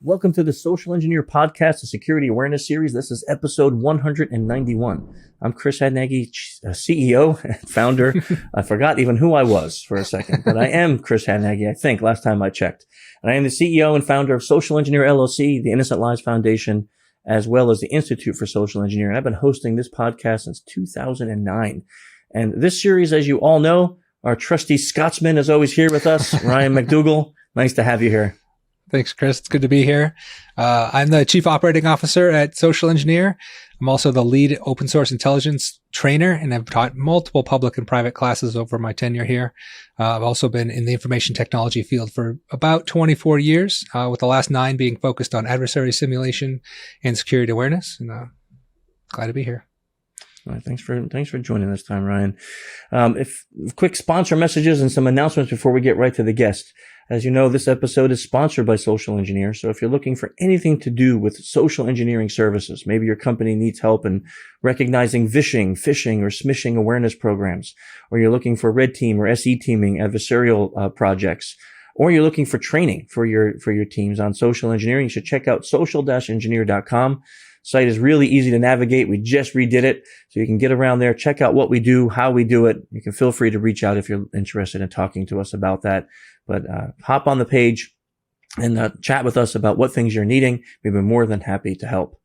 Welcome to the Social Engineer Podcast, a security awareness series. This is episode 191. I'm Chris Hadnagy, CEO and founder. I forgot even who I was for a second, but I am Chris Hadnagy, I think, last time I checked. And I am the CEO and founder of Social Engineer LLC, the Innocent Lives Foundation, as well as the Institute for Social Engineering. I've been hosting this podcast since 2009. And this series, as you all know, our trusty Scotsman is always here with us, Ryan McDougall. Nice to have you here. Thanks, Chris. It's good to be here. I'm the Chief Operating Officer at Social Engineer. I'm also the lead open source intelligence trainer, and I've taught multiple public and private classes over my tenure here. I've also been in the information technology field for about 24 years, with the last 9 being focused on adversary simulation and security awareness. And glad to be here. All right, thanks for joining this time, Ryan. If quick sponsor messages and some announcements before we get right to the guest. As you know, this episode is sponsored by Social Engineer. So if you're looking for anything to do with social engineering services, maybe your company needs help in recognizing phishing, or smishing awareness programs, or you're looking for red team or SE teaming adversarial projects, or you're looking for training for your teams on social engineering, you should check out social-engineer.com. Site is really easy to navigate. We just redid it, so you can get around there, check out what we do, how we do it. You can feel free to reach out if you're interested in talking to us about that. But hop on the page and chat with us about what things you're needing. We've been more than happy to help.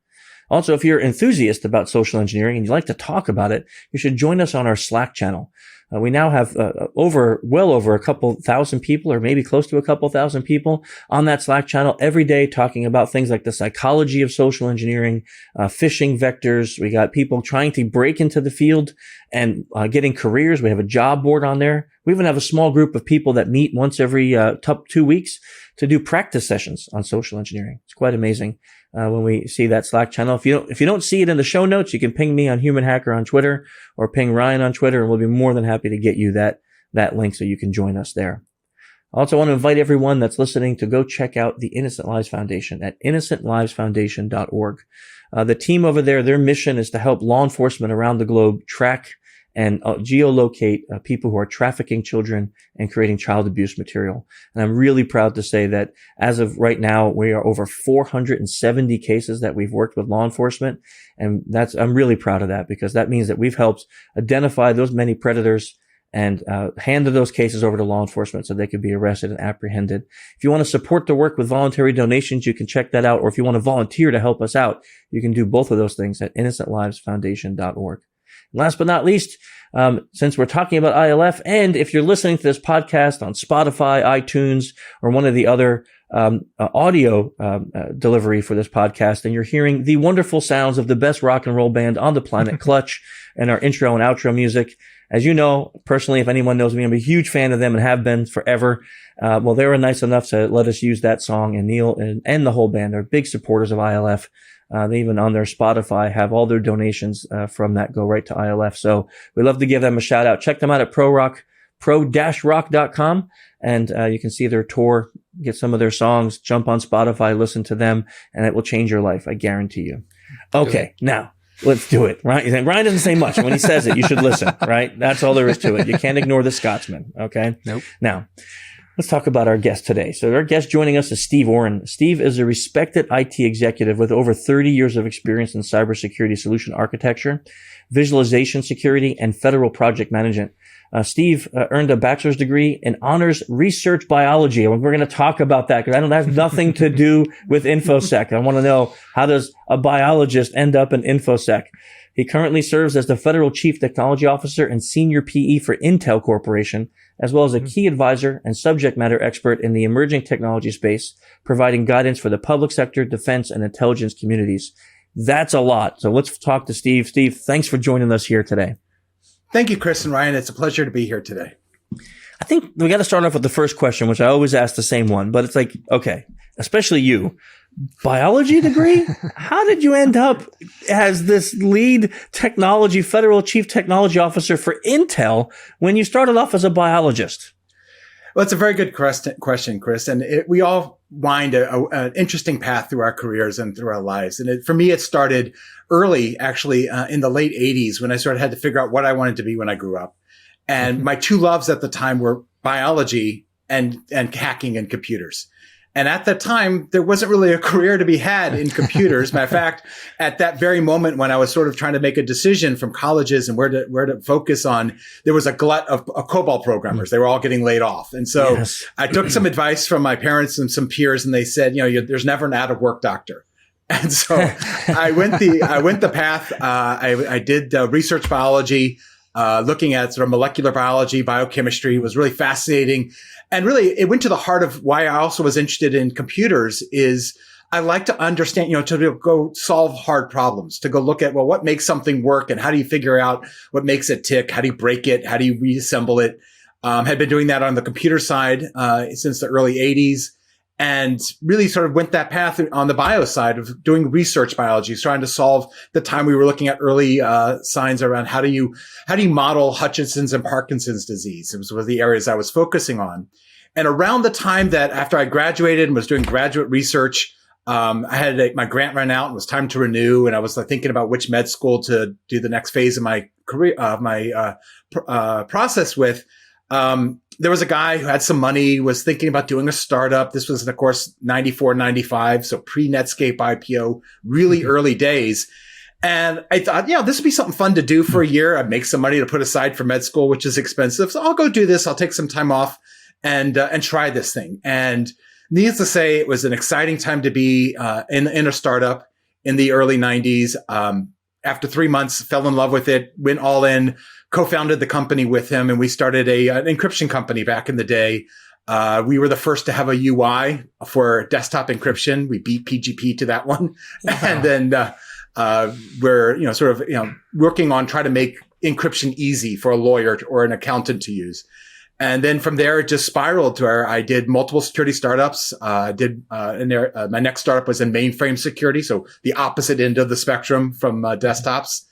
Also, if you're an enthusiast about social engineering and you'd like to talk about it, you should join us on our Slack channel. We now have well over a couple thousand people, or maybe close to a couple thousand people on that Slack channel every day, talking about things like the psychology of social engineering, phishing vectors. We got people trying to break into the field and getting careers. We have a job board on there. We even have a small group of people that meet once every 2 weeks to do practice sessions on social engineering. It's quite amazing when we see that Slack channel. If you don't see it in the show notes, you can ping me on Human Hacker on Twitter or ping Ryan on Twitter, and we'll be more than happy to get you that link so you can join us there. I also want to invite everyone that's listening to go check out the Innocent Lives Foundation at innocentlivesfoundation.org. The team over there, their mission is to help law enforcement around the globe track and geolocate people who are trafficking children and creating child abuse material. And I'm really proud to say that as of right now, we are over 470 cases that we've worked with law enforcement. And I'm really proud of that, because that means that we've helped identify those many predators and handed those cases over to law enforcement so they could be arrested and apprehended. If you want to support the work with voluntary donations, you can check that out. Or if you want to volunteer to help us out, you can do both of those things at innocentlivesfoundation.org. Last but not least, since we're talking about ILF, and if you're listening to this podcast on Spotify, iTunes, or one of the other audio delivery for this podcast, and you're hearing the wonderful sounds of the best rock and roll band on the planet, Clutch, and our intro and outro music. As you know, personally, if anyone knows me, I'm a huge fan of them and have been forever. Well, they were nice enough to let us use that song, and Neil and the whole band are big supporters of ILF. They even on their Spotify have all their donations from that go right to ILF. So we love to give them a shout out. Check them out at pro-rock.com, and you can see their tour, get some of their songs, jump on Spotify, listen to them, and it will change your life. I guarantee you. Okay, now let's do it. Ryan doesn't say much. When he says it, you should listen, right? That's all there is to it. You can't ignore the Scotsman. Okay. Nope. Now, let's talk about our guest today. So our guest joining us is Steve Orrin. Steve is a respected IT executive with over 30 years of experience in cybersecurity solution architecture, visualization security, and federal project management. Steve earned a bachelor's degree in honors research biology. And we're going to talk about that because I don't have nothing to do with InfoSec. I want to know, how does a biologist end up in InfoSec? He currently serves as the Federal Chief Technology Officer and Senior PE for Intel Corporation, as well as a key advisor and subject matter expert in the emerging technology space, providing guidance for the public sector, defense, and intelligence communities. That's a lot. So let's talk to Steve. Steve, thanks for joining us here today. Thank you, Chris and Ryan. It's a pleasure to be here today. I think we got to start off with the first question, which I always ask the same one, but it's like, okay, especially you, biology degree? How did you end up as this lead technology, federal chief technology officer for Intel when you started off as a biologist? Well, it's a very good question, Chris. And we all wind an interesting path through our careers and through our lives. And for me, it started early, actually, in the late 80s when I sort of had to figure out what I wanted to be when I grew up. And my two loves at the time were biology and hacking and computers. And at that time, there wasn't really a career to be had in computers. Matter of fact, at that very moment when I was sort of trying to make a decision from colleges and where to focus on, there was a glut of COBOL programmers. They were all getting laid off. And so Yes. I took some advice from my parents and some peers, and they said, there's never an out of work doctor. And so I went the path. I did research biology, looking at sort of molecular biology, biochemistry. It was really fascinating. And really, it went to the heart of why I also was interested in computers is I like to understand, to go solve hard problems, to go look at, well, what makes something work and how do you figure out what makes it tick? How do you break it? How do you reassemble it? Had been doing that on the computer side since the early 80s. And really sort of went that path on the bio side of doing research biology, trying to solve the time we were looking at early signs around how do you model Hutchinson's and Parkinson's disease. It was one of the areas I was focusing on. And around the time that after I graduated and was doing graduate research, I had my grant run out and it was time to renew. And I was thinking about which med school to do the next phase of my career, process with. There was a guy who had some money, was thinking about doing a startup. This was, of course, 94, 95. So pre-Netscape IPO, really early days. And I thought, this would be something fun to do for a year. I'd make some money to put aside for med school, which is expensive. So I'll go do this. I'll take some time off and try this thing. And needless to say, it was an exciting time to be, in a startup in the early 90s. After 3 months, fell in love with it, went all in, co-founded the company with him, and we started an encryption company back in the day. We were the first to have a UI for desktop encryption. We beat PGP to that one. Wow. And then we're sort of working on trying to make encryption easy for a lawyer or an accountant to use. And then from there, it just spiraled to where I did multiple security startups. My next startup was in mainframe security, so the opposite end of the spectrum from desktops.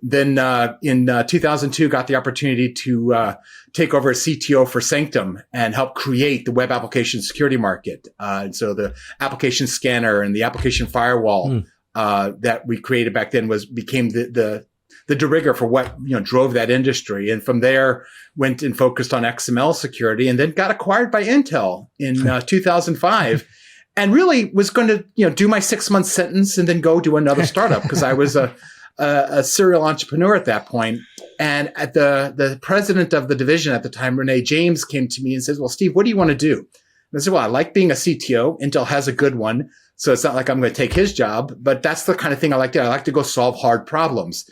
Then in 2002, got the opportunity to take over as CTO for Sanctum and help create the web application security market. And so the application scanner and the application firewall that we created back then became the de rigueur for what drove that industry. And from there, went and focused on XML security, and then got acquired by Intel in 2005. And really was going to do my 6-month sentence and then go do another startup because I was a serial entrepreneur at that point. And at the president of the division at the time, Renee James, came to me and says, "Well, Steve, what do you want to do?" And I said, "Well, I like being a CTO. Intel has a good one. So it's not like I'm going to take his job, but that's the kind of thing I like to do. I like to go solve hard problems."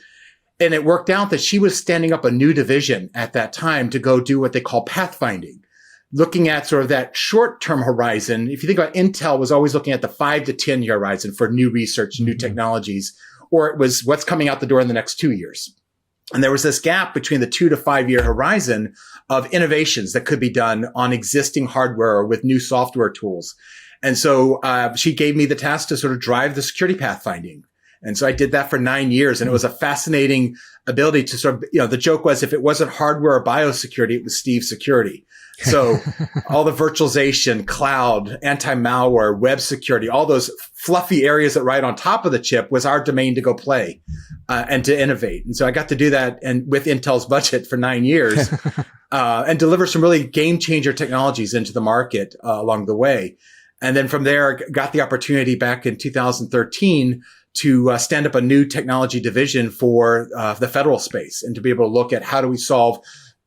And it worked out that she was standing up a new division at that time to go do what they call pathfinding, looking at sort of that short-term horizon. If you think about Intel was always looking at the 5 to 10 year horizon for new research, new technologies, or it was what's coming out the door in the next 2 years. And there was this gap between the 2 to 5 year horizon of innovations that could be done on existing hardware or with new software tools. And so she gave me the task to sort of drive the security pathfinding. And so I did that for 9 years, and it was a fascinating ability to sort of, the joke was if it wasn't hardware or biosecurity, it was Steve security. So all the virtualization, cloud, anti-malware, web security, all those fluffy areas that ride on top of the chip was our domain to go play and to innovate. And so I got to do that and with Intel's budget for 9 years and deliver some really game changer technologies into the market along the way. And then from there, got the opportunity back in 2013 to stand up a new technology division for the federal space and to be able to look at how do we solve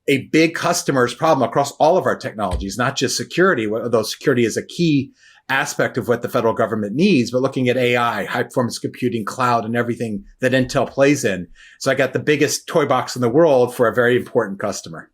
a big customer's problem across all of our technologies, not just security, although security is a key aspect of what the federal government needs, but looking at AI, high performance computing, cloud, and everything that Intel plays in. So I got the biggest toy box in the world for a very important customer.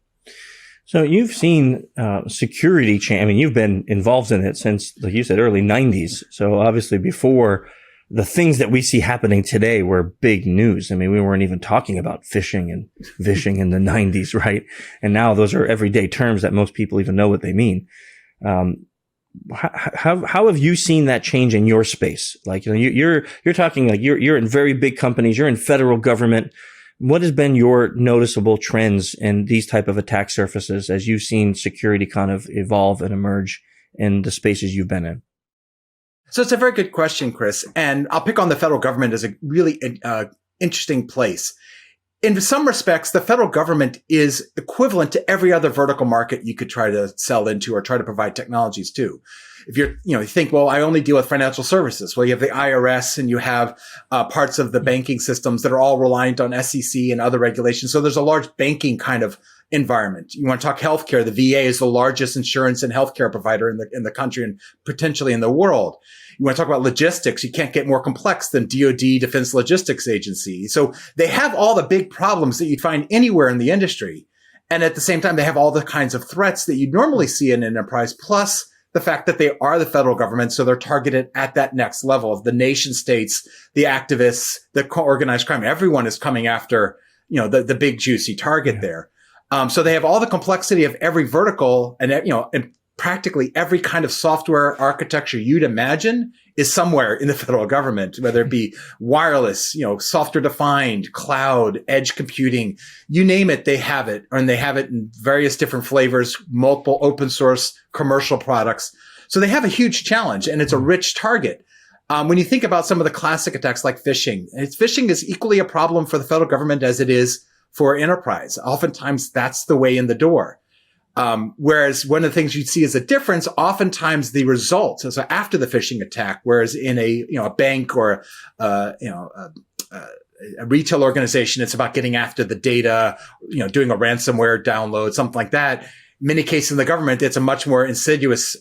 So you've seen security change. I mean, you've been involved in it since, like you said, early 90s. So obviously before the things that we see happening today were big news. I mean, we weren't even talking about phishing and vishing in the 90s, right? And now those are everyday terms that most people even know what they mean. How have you seen that change in your space? Like, you're talking like you're in very big companies, you're in federal government. What has been your noticeable trends in these type of attack surfaces as you've seen security kind of evolve and emerge in the spaces you've been in? So it's a very good question, Chris. And I'll pick on the federal government as a really interesting place. in some respects, the federal government is equivalent to every other vertical market you could try to sell into or try to provide technologies to. If you think, well, I only deal with financial services. Well, you have the IRS and you have parts of the banking systems that are all reliant on SEC and other regulations. So there's a large banking kind of environment. You want to talk healthcare. The VA is the largest insurance and healthcare provider in the country and potentially in the world. You want to talk about logistics. You can't get more complex than DoD, Defense Logistics Agency. So they have all the big problems that you'd find anywhere in the industry. And at the same time, they have all the kinds of threats that you'd normally see in an enterprise, plus the fact that they are the federal government. So they're targeted at that next level of the nation states, the activists, the organized crime. Everyone is coming after, the big juicy target there. So they have all the complexity of every vertical and practically every kind of software architecture you'd imagine is somewhere in the federal government, whether it be wireless, software defined, cloud, edge computing, you name it, they have it. And they have it in various different flavors, multiple open source commercial products. So they have a huge challenge and it's a rich target. When you think about some of the classic attacks like phishing, phishing is equally a problem for the federal government as it is for enterprise. Oftentimes that's the way in the door. Whereas one of the things you'd see as a difference, oftentimes the results, so after the phishing attack, whereas in a bank or, a retail organization, it's about getting after the data, doing a ransomware download, something like that. In many cases in the government, it's a much more insidious,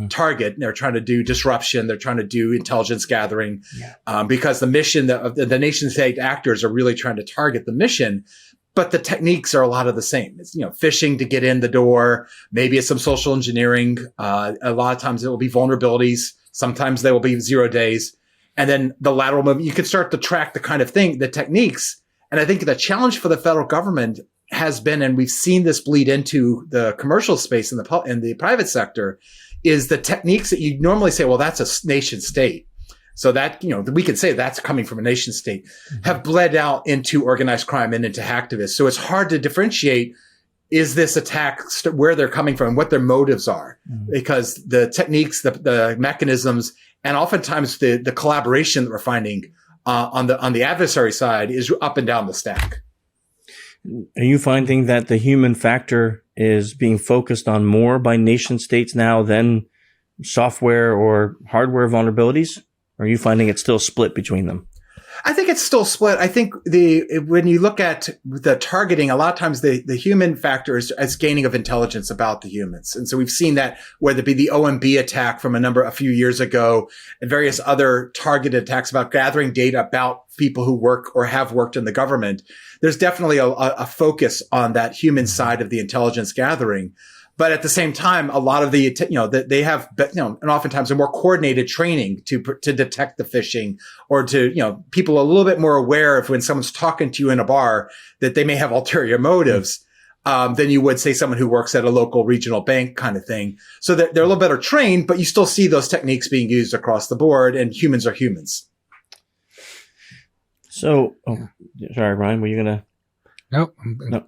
target. They're trying to do disruption. They're trying to do intelligence gathering, because the mission of the nation state actors are really trying to target the mission. But the techniques are a lot of the same. It's, phishing to get in the door. Maybe it's some social engineering. A lot of times it will be vulnerabilities. Sometimes they will be 0 days. And then the lateral movement, you can start to track the kind of thing, the techniques. And I think the challenge for the federal government has been, and we've seen this bleed into the commercial space in the private sector, is the techniques that you normally say, well, that's a nation state. So that, we could say that's coming from a nation state, have bled out into organized crime and into hacktivists. So it's hard to differentiate, is this attack where they're coming from, what their motives are, because the techniques, the mechanisms, and oftentimes the collaboration that we're finding on the adversary side is up and down the stack. Are you finding that the human factor is being focused on more by nation states now than software or hardware vulnerabilities? Or are you finding it's still split between them? I think it's still split. I think when you look at the targeting, a lot of times the human factor is gaining of intelligence about the humans. And so we've seen that, whether it be the OMB attack from a few years ago and various other targeted attacks about gathering data about people who work or have worked in the government. There's definitely a focus on that human side of the intelligence gathering. But at the same time, a lot of they have, and oftentimes a more coordinated training to detect the phishing, or to, people a little bit more aware of when someone's talking to you in a bar that they may have ulterior motives, than you would say someone who works at a local regional bank kind of thing. So that they're a little better trained, but you still see those techniques being used across the board, and humans are humans. So, sorry, Ryan, were you going to? Nope.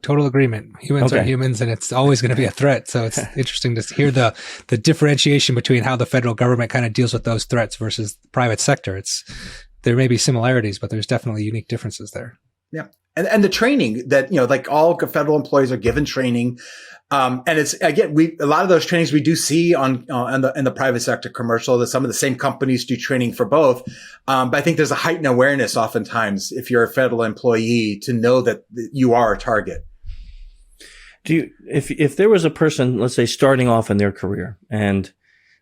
Total agreement. Humans are humans, and it's always going to be a threat. So it's interesting to hear the differentiation between how the federal government kind of deals with those threats versus the private sector. There may be similarities, but there's definitely unique differences there. Yeah. And the training that, like all federal employees are given training. And it's, again, a lot of those trainings we do see in the private sector commercial, that some of the same companies do training for both. But I think there's a heightened awareness oftentimes, if you're a federal employee, to know that you are a target. If there was a person, let's say, starting off in their career and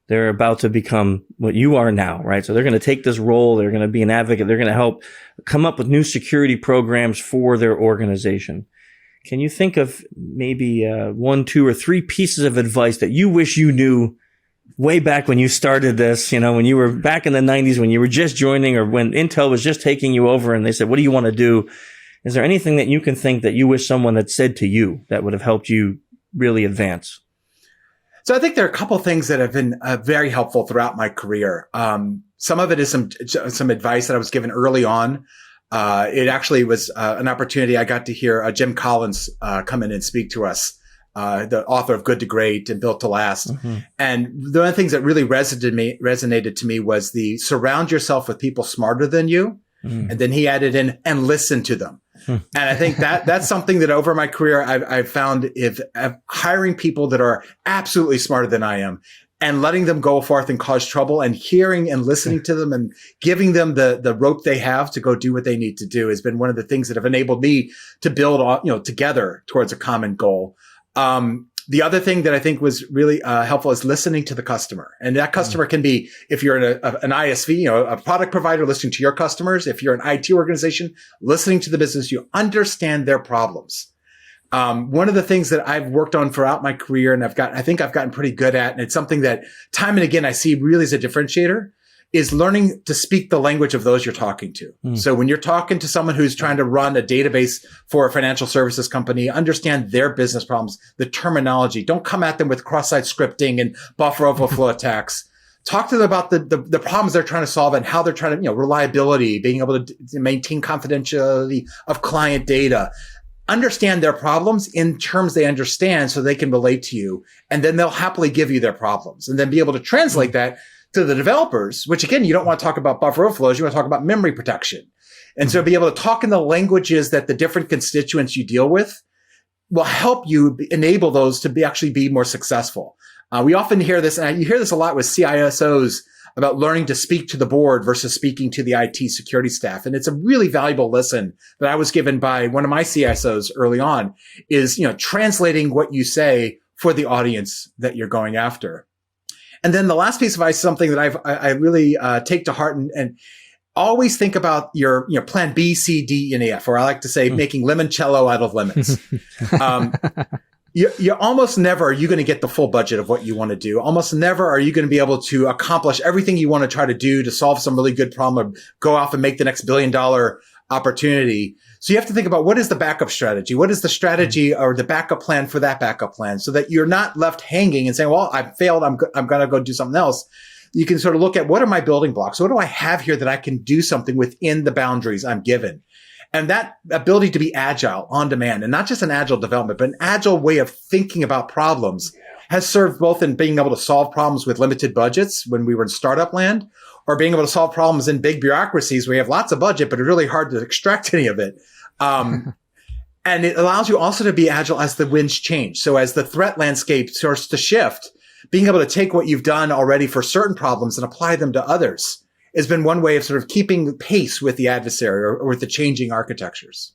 they're about to become what you are now, right? So they're going to take this role. They're going to be an advocate. They're going to help come up with new security programs for their organization. Can you think of maybe 1, 2, or 3 pieces of advice that you wish you knew way back when you started this, when you were back in the 90s, when you were just joining, or when Intel was just taking you over and they said, what do you want to do? Is there anything that you can think that you wish someone had said to you that would have helped you really advance? So I think there are a couple of things that have been very helpful throughout my career. Some of it is some advice that I was given early on. It actually was an opportunity. I got to hear Jim Collins come in and speak to us, the author of Good to Great and Built to Last. Mm-hmm. And one of the things that really resonated to me was the surround yourself with people smarter than you. Mm-hmm. And then he added in, and listen to them. And I think that's something that over my career, I've found if hiring people that are absolutely smarter than I am and letting them go forth and cause trouble and hearing and listening to them and giving them the rope they have to go do what they need to do has been one of the things that have enabled me to build, together towards a common goal. The other thing that I think was really helpful is listening to the customer. And that customer can be, if you're an ISV, a product provider, listening to your customers. If you're an IT organization, listening to the business, you understand their problems. One of the things that I've worked on throughout my career and I think I've gotten pretty good at, and it's something that time and again I see really as a differentiator, is learning to speak the language of those you're talking to. So when you're talking to someone who's trying to run a database for a financial services company, understand their business problems, the terminology. Don't come at them with cross-site scripting and buffer overflow attacks. Talk to them about the problems they're trying to solve and how they're trying to, reliability, being able to maintain confidentiality of client data. Understand their problems in terms they understand so they can relate to you. And then they'll happily give you their problems and then be able to translate that to the developers, which again, you don't want to talk about buffer overflows. You want to talk about memory protection. And so be able to talk in the languages that the different constituents you deal with will help you enable those to actually be more successful. We often hear this, and you hear this a lot with CISOs about learning to speak to the board versus speaking to the IT security staff. And it's a really valuable lesson that I was given by one of my CISOs early on is, translating what you say for the audience that you're going after. And then the last piece of advice is something that I really take to heart and always think about your plan B, C, D, and F, or I like to say making limoncello out of lemons. You almost never are you going to get the full budget of what you want to do. Almost never are you going to be able to accomplish everything you want to try to do to solve some really good problem or go off and make the next $1 billion opportunity. So you have to think about what is the backup strategy? What is the strategy or the backup plan for that backup plan so that you're not left hanging and saying, well, I failed. I'm going to go do something else. You can sort of look at what are my building blocks? What do I have here that I can do something within the boundaries I'm given? And that ability to be agile on demand, and not just an agile development, but an agile way of thinking about problems has served both in being able to solve problems with limited budgets when we were in startup land, or being able to solve problems in big bureaucracies where you have lots of budget, but it's really hard to extract any of it. And it allows you also to be agile as the winds change. So as the threat landscape starts to shift, being able to take what you've done already for certain problems and apply them to others has been one way of sort of keeping pace with the adversary or with the changing architectures.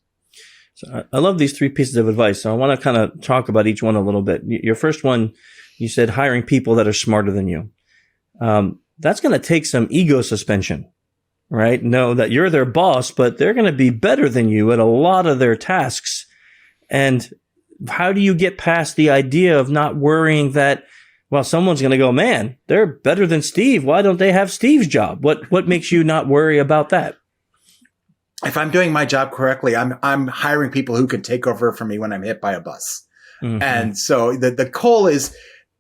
So I love these 3 pieces of advice. So I want to kind of talk about each one a little bit. Your first one, you said hiring people that are smarter than you. That's going to take some ego suspension, right? Know that you're their boss, but they're going to be better than you at a lot of their tasks. And how do you get past the idea of not worrying that, well, someone's going to go, man, they're better than Steve. Why don't they have Steve's job? What makes you not worry about that? If I'm doing my job correctly, I'm hiring people who can take over for me when I'm hit by a bus. And so the goal is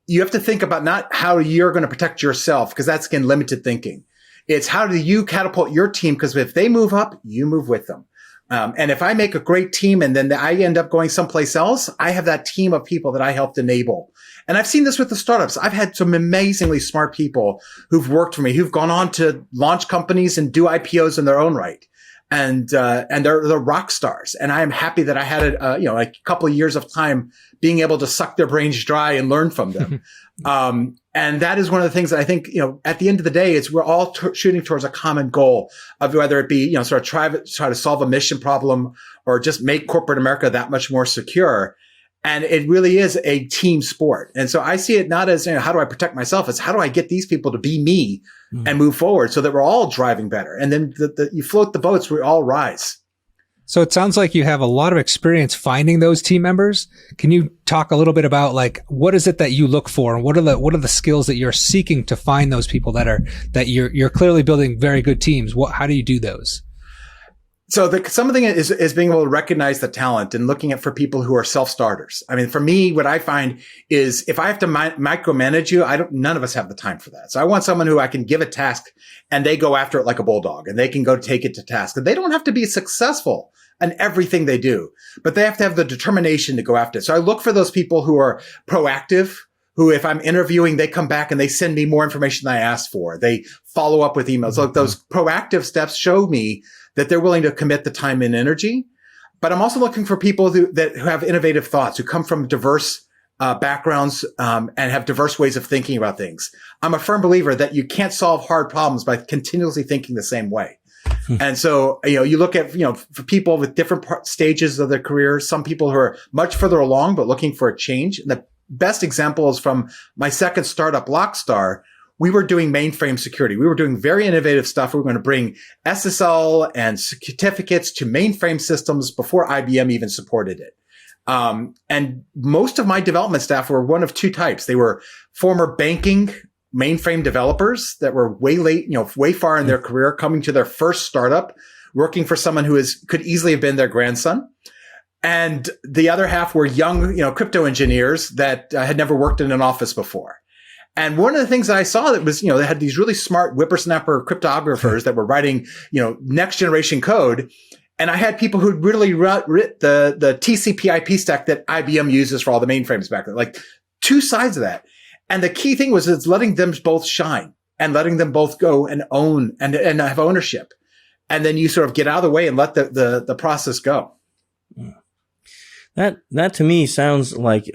you have to think about not how you're going to protect yourself, because that's, again, limited thinking. It's how do you catapult your team? Because if they move up, you move with them. And if I make a great team and then I end up going someplace else, I have that team of people that I helped enable. And I've seen this with the startups. I've had some amazingly smart people who've worked for me, who've gone on to launch companies and do IPOs in their own right. And they're rock stars. And I am happy that I had a couple of years of time being able to suck their brains dry and learn from them. And that is one of the things that I think, at the end of the day, is we're all shooting towards a common goal of whether it be, sort of try to solve a mission problem or just make corporate America that much more secure. And it really is a team sport. And so I see it not as, how do I protect myself? It's how do I get these people to be me and move forward so that we're all driving better. And then you float the boats, we all rise. So it sounds like you have a lot of experience finding those team members. Can you talk a little bit about what is it that you look for, and what are the skills that you're seeking to find those people that you're clearly building very good teams? How do you do those? So something is being able to recognize the talent and looking for people who are self-starters. I mean, for me, what I find is if I have to micromanage you, none of us have the time for that. So I want someone who I can give a task and they go after it like a bulldog and they can go take it to task. And they don't have to be successful in everything they do, but they have to have the determination to go after it. So I look for those people who are proactive, who, if I'm interviewing, they come back and they send me more information than I asked for. They follow up with emails. So those proactive steps show me that they're willing to commit the time and energy. but I'm also looking for people who have innovative thoughts, who come from diverse backgrounds and have diverse ways of thinking about things. I'm a firm believer that you can't solve hard problems by continuously thinking the same way. And so, you look at, for people with different stages of their career, some people who are much further along, but looking for a change. And the best example is from my second startup, Lockstar. We were doing mainframe security. We were doing very innovative stuff. We were going to bring SSL and certificates to mainframe systems before IBM even supported it. And most of my development staff were one of two types. They were former banking mainframe developers that were way late, way far in their career, coming to their first startup, working for someone who could easily have been their grandson. And the other half were young, crypto engineers that had never worked in an office before. And one of the things that I saw that was, they had these really smart whippersnapper cryptographers that were writing, next generation code. And I had people who'd really writ the TCP/IP stack that IBM uses for all the mainframes back then, like two sides of that. And the key thing was it's letting them both shine and letting them both go and own and have ownership. And then you sort of get out of the way and let the process go. That to me sounds like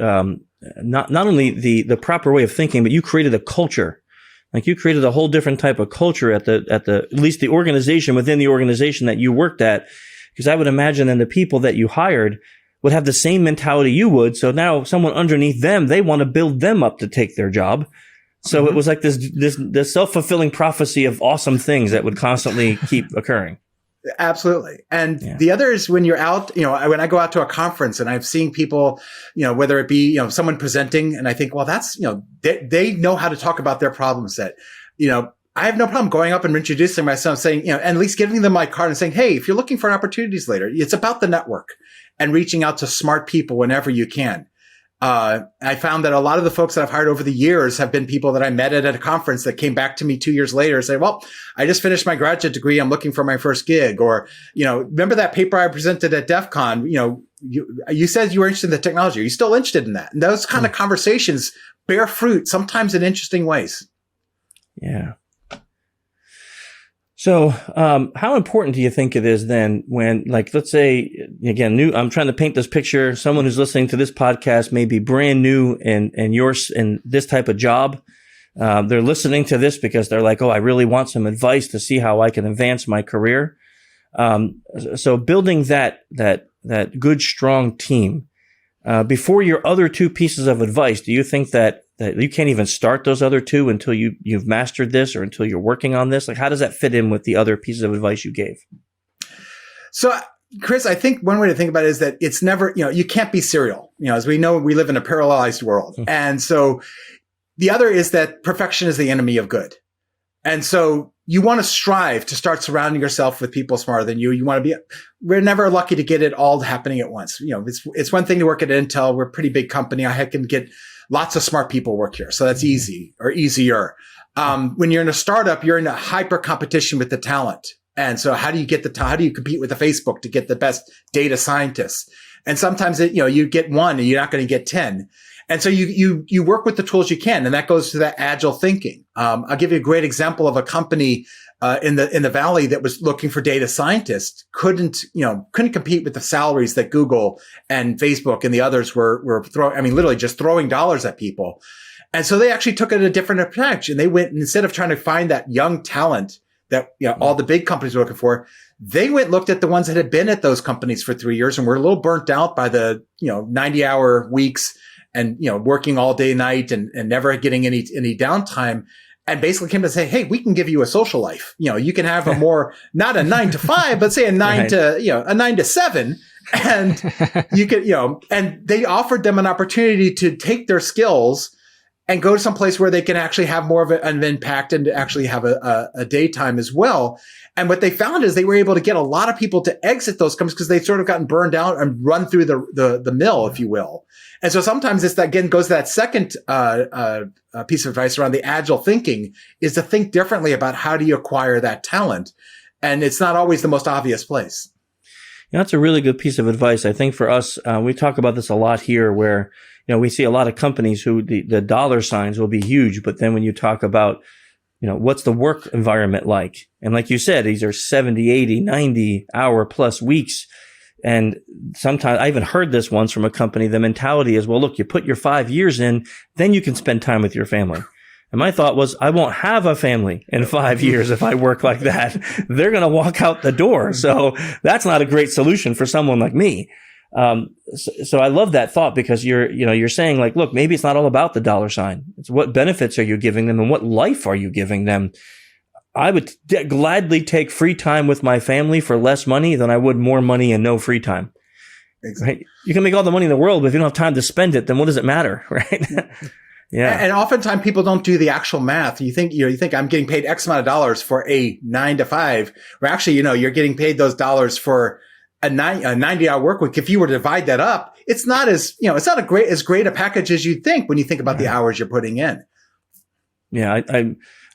not only the proper way of thinking, but you created a culture. Like you created a whole different type of culture at least the organization within the organization that you worked at. Because I would imagine then the people that you hired would have the same mentality you would. So now someone underneath them, they want to build them up to take their job. So it was like this self-fulfilling prophecy of awesome things that would constantly keep occurring. Absolutely. And the other is when you're out, when I go out to a conference and I've seen people, whether it be, someone presenting and I think, well, that's, they know how to talk about their problem set. I have no problem going up and introducing myself, saying, and at least giving them my card and saying, hey, if you're looking for opportunities later, it's about the network and reaching out to smart people whenever you can. I found that a lot of the folks that I've hired over the years have been people that I met at a conference that came back to me 2 years later and say, well, I just finished my graduate degree. I'm looking for my first gig. Or, remember that paper I presented at DEF CON? You said you were interested in the technology. Are you still interested in that? And those kind of conversations bear fruit, sometimes in interesting ways. Yeah. So, how important do you think it is then when, like, let's say, again, I'm trying to paint this picture. Someone who's listening to this podcast may be brand new in this type of job. They're listening to this because they're like, oh, I really want some advice to see how I can advance my career. So building that good, strong team, before your other two pieces of advice, do you think that you can't even start those other two until you've mastered this or until you're working on this? Like, how does that fit in with the other pieces of advice you gave? So, Chris, I think one way to think about it is that it's never, you can't be serial. As we know, we live in a parallelized world. Mm-hmm. And so the other is that perfection is the enemy of good. And so you want to strive to start surrounding yourself with people smarter than you. You want to we're never lucky to get it all happening at once. It's one thing to work at Intel. We're a pretty big company. I can get lots of smart people work here. So that's easy or easier. When you're in a startup, you're in a hyper competition with the talent. And so how do you compete with the Facebook to get the best data scientists? And sometimes you get one and you're not going to get 10. And so you work with the tools you can. And that goes to that agile thinking. I'll give you a great example of a company in the Valley that was looking for data scientists, couldn't compete with the salaries that Google and Facebook and the others were literally just throwing dollars at people. And so they actually took it a different approach. And they went, instead of trying to find that young talent that all the big companies were looking for, they looked at the ones that had been at those companies for 3 years and were a little burnt out by the 90-hour weeks and working all day and night and never getting any downtime. And basically came to say, hey, we can give you a social life. You can have a more, not a 9 to 5, but say a 9 to, a 9 to 7. And you could, and they offered them an opportunity to take their skills and go to some place where they can actually have more of an impact and actually have a daytime as well. And what they found is they were able to get a lot of people to exit those companies because they'd sort of gotten burned out and run through the mill, if you will. And so sometimes this, again, goes to that second piece of advice around the agile thinking, is to think differently about how do you acquire that talent. And it's not always the most obvious place. That's a really good piece of advice. I think for us, we talk about this a lot here where, we see a lot of companies who the dollar signs will be huge. But then when you talk about, what's the work environment like? And like you said, these are 70, 80, 90 hour plus weeks. And sometimes I even heard this once from a company. The mentality is, well, look, you put your 5 years in, then you can spend time with your family. And my thought was, I won't have a family in 5 years if I work like that. They're going to walk out the door. So that's not a great solution for someone like me. So I love that thought, because you're saying, like, look, maybe it's not all about the dollar sign. It's what benefits are you giving them and what life are you giving them? I would gladly take free time with my family for less money than I would more money and no free time. Exactly. Right? You can make all the money in the world, but if you don't have time to spend it, then what does it matter? Right? Yeah. And oftentimes people don't do the actual math. You think I'm getting paid X amount of dollars for a 9 to 5, or actually, you're getting paid those dollars for a 90-hour work week. If you were to divide that up, it's not as great a package as you think when you think about the hours you're putting in. Yeah.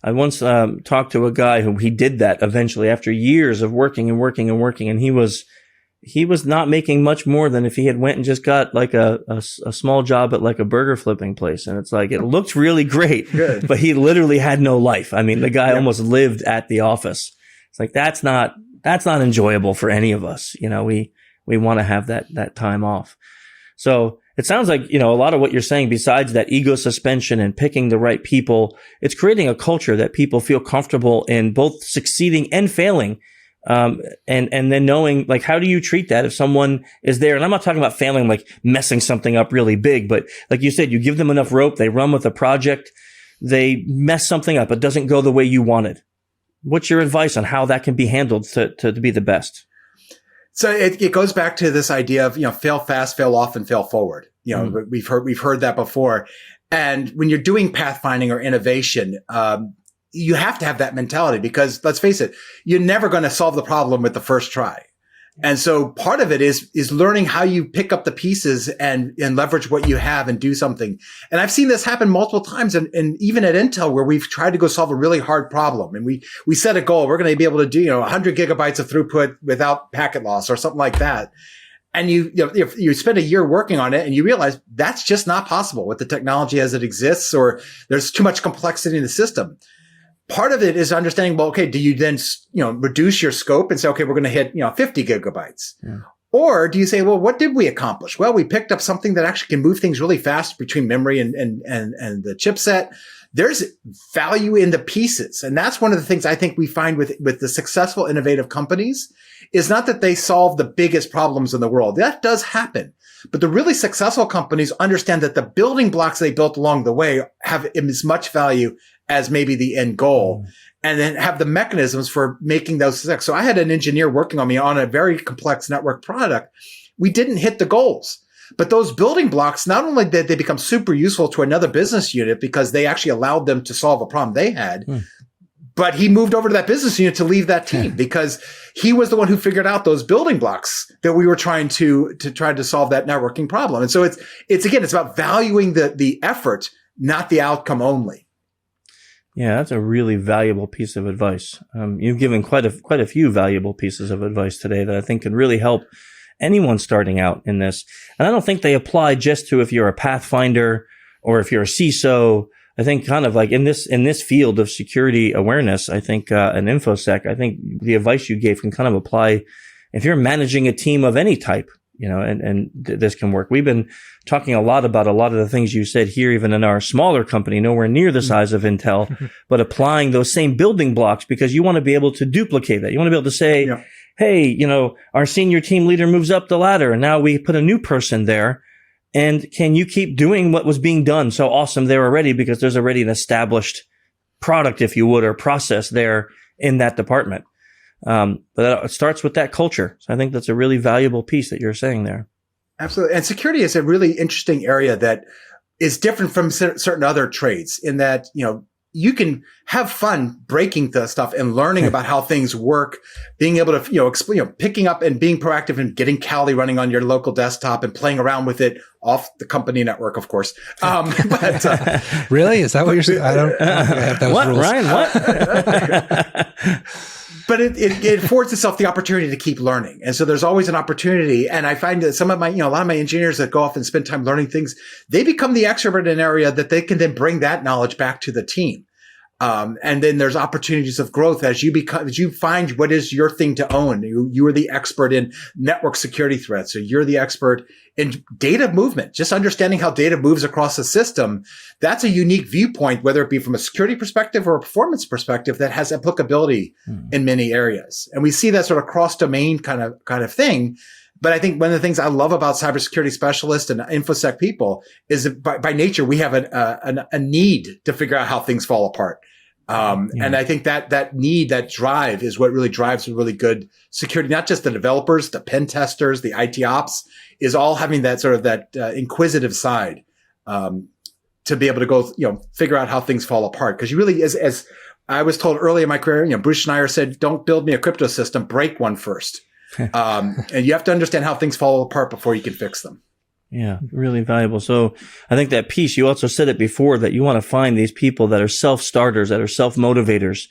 I once talked to a guy who he did that eventually after years of working, and he was not making much more than if he had went and just got like a small job at like a burger flipping place. And it's like, it looked really great, but he literally had no life. I mean, the guy almost lived at the office. It's like, that's not enjoyable for any of us. We want to have that time off. So it sounds like, a lot of what you're saying, besides that ego suspension and picking the right people, it's creating a culture that people feel comfortable in both succeeding and failing. And then knowing, like, how do you treat that if someone is there? And I'm not talking about failing, like messing something up really big, but like you said, you give them enough rope, they run with a project, they mess something up, it doesn't go the way you wanted. What's your advice on how that can be handled to be the best? So it goes back to this idea of, fail fast, fail often, fail forward. We've heard that before. And when you're doing pathfinding or innovation, you have to have that mentality, because let's face it, you're never going to solve the problem with the first try. And so part of it is learning how you pick up the pieces and leverage what you have and do something. And I've seen this happen multiple times, and even at Intel, where we've tried to go solve a really hard problem, and we set a goal. We're going to be able to do 100 gigabytes of throughput without packet loss or something like that. And if you spend a year working on it and you realize that's just not possible with the technology as it exists, or there's too much complexity in the system. Part of it is understanding, well, okay, do you then, reduce your scope and say, okay, we're going to hit, 50 gigabytes. Yeah. Or do you say, well, what did we accomplish? Well, we picked up something that actually can move things really fast between memory and the chipset. There's value in the pieces. And that's one of the things I think we find with the successful, innovative companies is not that they solve the biggest problems in the world. That does happen. But the really successful companies understand that the building blocks they built along the way have as much value as maybe the end goal, and then have the mechanisms for making those success. So I had an engineer working on me on a very complex network product. We didn't hit the goals, but those building blocks, not only did they become super useful to another business unit because they actually allowed them to solve a problem they had, but he moved over to that business unit to leave that team because he was the one who figured out those building blocks that we were trying to solve that networking problem. And so it's about valuing the effort, not the outcome only. Yeah, that's a really valuable piece of advice. You've given quite a few valuable pieces of advice today that I think can really help anyone starting out in this. And I don't think they apply just to if you're a pathfinder or if you're a CISO. I think kind of like in this field of security awareness, I think an InfoSec, I think the advice you gave can kind of apply if you're managing a team of any type. And this can work. We've been talking a lot about a lot of the things you said here, even in our smaller company, nowhere near the size of Intel, but applying those same building blocks because you want to be able to duplicate that. You want to be able to say, hey, our senior team leader moves up the ladder and now we put a new person there. And can you keep doing what was being done so awesome there already because there's already an established product, if you would, or process there in that department. But it starts with that culture. So I think that's a really valuable piece that you're saying there. Absolutely. And security is a really interesting area that is different from certain other trades in that, you can have fun breaking the stuff and learning about how things work, being able to, picking up and being proactive and getting Kali running on your local desktop and playing around with it off the company network, of course. But really? Is that what you're saying? I don't have those what, rules. Ryan, what? But it affords itself the opportunity to keep learning. And so there's always an opportunity. And I find that some of my, a lot of my engineers that go off and spend time learning things, they become the expert in an area that they can then bring that knowledge back to the team. And then there's opportunities of growth as you find what is your thing to own. You are the expert in network security threats, or you're the expert in data movement, just understanding how data moves across the system. That's a unique viewpoint, whether it be from a security perspective or a performance perspective, that has applicability in many areas. And we see that sort of cross domain kind of thing. But I think one of the things I love about cybersecurity specialists and InfoSec people is that by nature, we have a need to figure out how things fall apart. And I think that need, that drive is what really drives a really good security, not just the developers, the pen testers, the IT ops, is all having that sort of that inquisitive side, to be able to go, figure out how things fall apart. Cause you really, as I was told early in my career, Bruce Schneier said, don't build me a crypto system, break one first. And you have to understand how things fall apart before you can fix them. Yeah, really valuable. So I think that piece, you also said it before, that you want to find these people that are self-starters, that are self-motivators.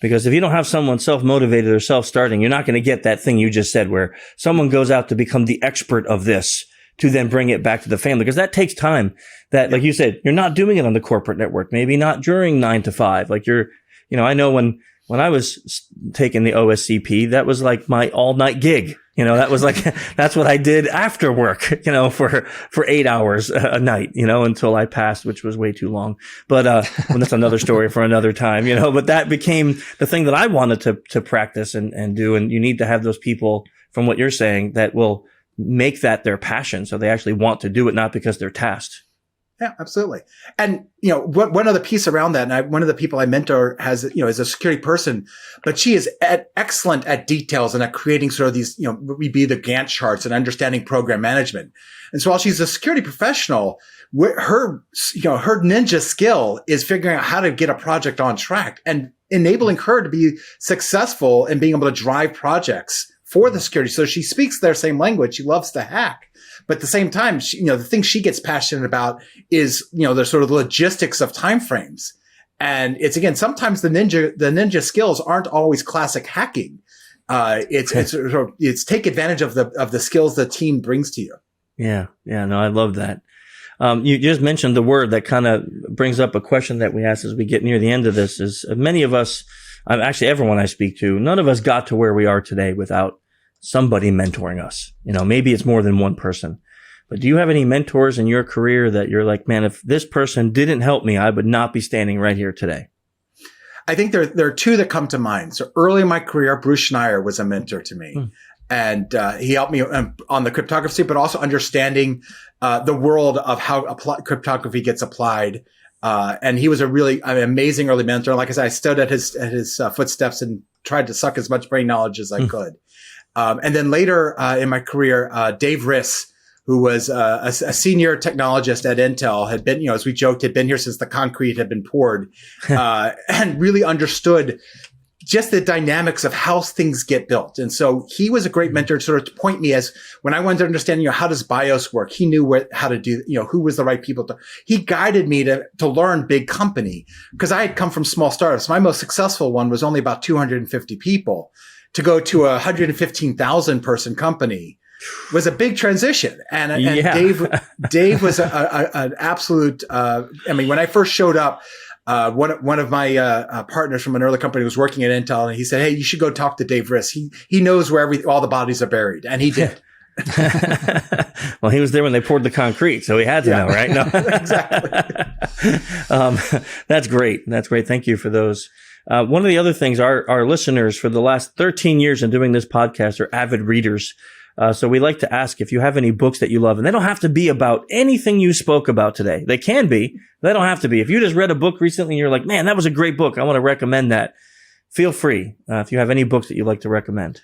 Because if you don't have someone self-motivated or self-starting, you're not going to get that thing you just said, where someone goes out to become the expert of this to then bring it back to the family. Because that takes time. That, like you said, you're not doing it on the corporate network, maybe not during 9 to 5. Like I know when I was taking the OSCP, that was like my all night gig. That was like, that's what I did after work, for 8 hours a night, until I passed, which was way too long. But, well, that's another story for another time, but that became the thing that I wanted to practice and do. And you need to have those people, from what you're saying, that will make that their passion. So they actually want to do it, not because they're tasked. Yeah, absolutely. And, one other piece around that, and one of the people I mentor is a security person, but she is excellent at details and at creating sort of these, we be the Gantt charts and understanding program management. And so while she's a security professional, her ninja skill is figuring out how to get a project on track and enabling her to be successful in being able to drive projects for the security. So she speaks their same language. She loves to hack. But at the same time, the thing she gets passionate about is, the sort of logistics of timeframes. And it's, again, sometimes the ninja skills aren't always classic hacking. It's take advantage of the skills the team brings to you. Yeah. Yeah. No, I love that. You just mentioned the word that kind of brings up a question that we ask as we get near the end of this is, many of us, actually everyone I speak to, none of us got to where we are today without somebody mentoring us. Maybe it's more than one person. But do you have any mentors in your career that you're like, man, if this person didn't help me, I would not be standing right here today? I think there are two that come to mind. So early in my career, Bruce Schneier was a mentor to me. And he helped me on the cryptography, but also understanding the world of how cryptography gets applied. And he was a really amazing early mentor. Like I said, I stood at his footsteps and tried to suck as much brain knowledge as I could. And then later in my career, Dave Riss, who was a senior technologist at Intel, had been, as we joked, had been here since the concrete had been poured, and really understood just the dynamics of how things get built. And so he was a great mentor to sort of point me as when I wanted to understand, how does BIOS work? He knew how to do, who was the right people to, he guided me to learn big company, because I had come from small startups. My most successful one was only about 250 people. To go to a 115,000 person company was a big transition. And Dave was an absolute, when I first showed up, one of my partners from an early company was working at Intel, and he said, "Hey, you should go talk to Dave Riss. He knows where all the bodies are buried," and he did. Well, he was there when they poured the concrete, so he had to know, right? No. Exactly. That's great. That's great. Thank you for those. One of the other things, our listeners for the last 13 years in doing this podcast are avid readers. So we like to ask if you have any books that you love, and they don't have to be about anything you spoke about today. They can be. They don't have to be. If you just read a book recently and you're like, man, that was a great book, I want to recommend that. Feel free if you have any books that you'd like to recommend.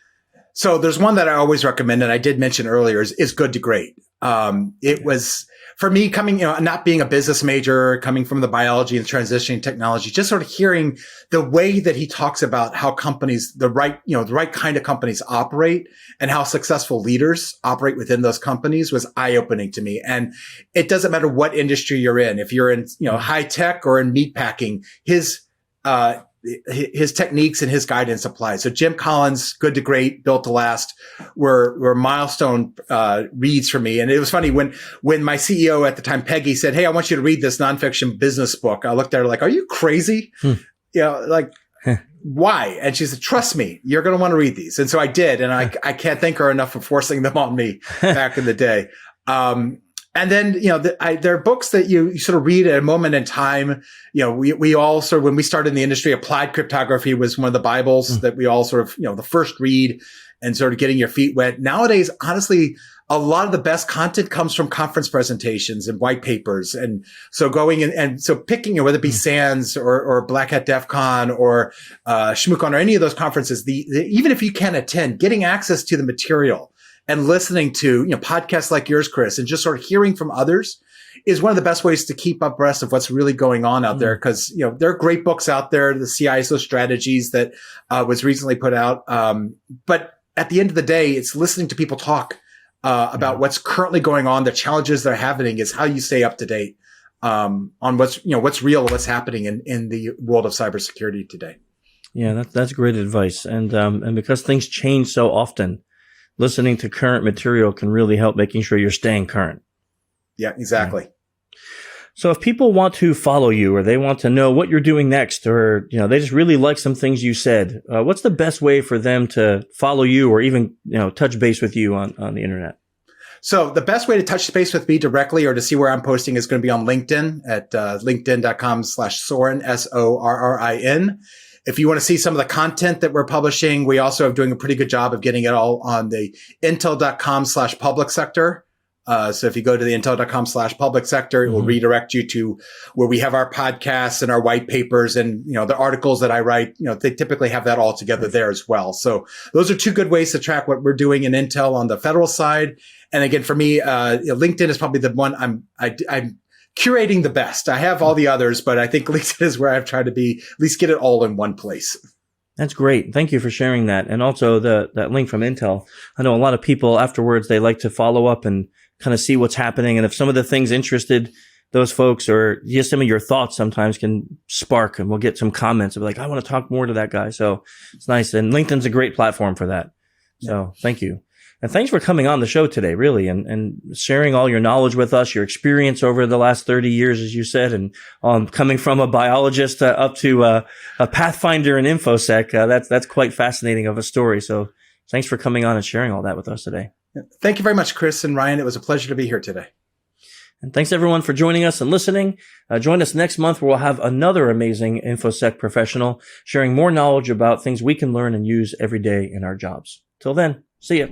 So there's one that I always recommend, and I did mention earlier, is Good to Great. It was, for me, coming, not being a business major, coming from the biology and transitioning technology, just sort of hearing the way that he talks about how companies, the right kind of companies operate and how successful leaders operate within those companies was eye-opening to me. And it doesn't matter what industry you're in. If you're in, high tech or in meatpacking, his techniques and his guidance apply. So Jim Collins' Good to Great, Built to Last were milestone reads for me. And it was funny when my CEO at the time, Peggy, said, "Hey, I want you to read this nonfiction business book." I looked at her like, "Are you crazy?" like, why? And she said, trust me, you're going to want to read these. And so I did. And I can't thank her enough for forcing them on me back in the day. And then, there are books that you sort of read at a moment in time. We all sort of, when we started in the industry, applied cryptography was one of the Bibles that we all sort of, the first read and sort of getting your feet wet. Nowadays, honestly, a lot of the best content comes from conference presentations and white papers. And so going and so picking, whether it be SANS or Black Hat DEF CON or ShmooCon or any of those conferences, even if you can't attend, getting access to the material and listening to, podcasts like yours, Chris, and just sort of hearing from others is one of the best ways to keep abreast of what's really going on out there. Cause, there are great books out there, the CISO strategies that was recently put out. But at the end of the day, it's listening to people talk about what's currently going on, the challenges they're having is how you stay up to date on what's real, what's happening in the world of cybersecurity today. Yeah, that's great advice. And because things change so often, listening to current material can really help making sure you're staying current. Yeah, exactly. Yeah. So if people want to follow you or they want to know what you're doing next or, they just really like some things you said, what's the best way for them to follow you or even, touch base with you on the internet? So the best way to touch base with me directly or to see where I'm posting is going to be on LinkedIn at linkedin.com/Sorin, SORRIN. If you want to see some of the content that we're publishing, we also are doing a pretty good job of getting it all on the intel.com/public sector. So if you go to the intel.com/public sector, it will redirect you to where we have our podcasts and our white papers and, the articles that I write, they typically have that all together there as well. So those are two good ways to track what we're doing in Intel on the federal side. And again, for me, LinkedIn is probably the one I'm curating the best. I have all the others, but I think LinkedIn is where I've tried to be, at least get it all in one place. That's great. Thank you for sharing that. And also that link from Intel. I know a lot of people afterwards, they like to follow up and kind of see what's happening. And if some of the things interested those folks or just some of your thoughts sometimes can spark and we'll get some comments of like, I want to talk more to that guy. So it's nice. And LinkedIn's a great platform for that. So thank you. And thanks for coming on the show today, really, and sharing all your knowledge with us, your experience over the last 30 years, as you said, and coming from a biologist up to a pathfinder in InfoSec. That's quite fascinating of a story. So thanks for coming on and sharing all that with us today. Thank you very much, Chris and Ryan. It was a pleasure to be here today. And thanks everyone for joining us and listening. Join us next month where we'll have another amazing InfoSec professional sharing more knowledge about things we can learn and use every day in our jobs. Till then, see ya.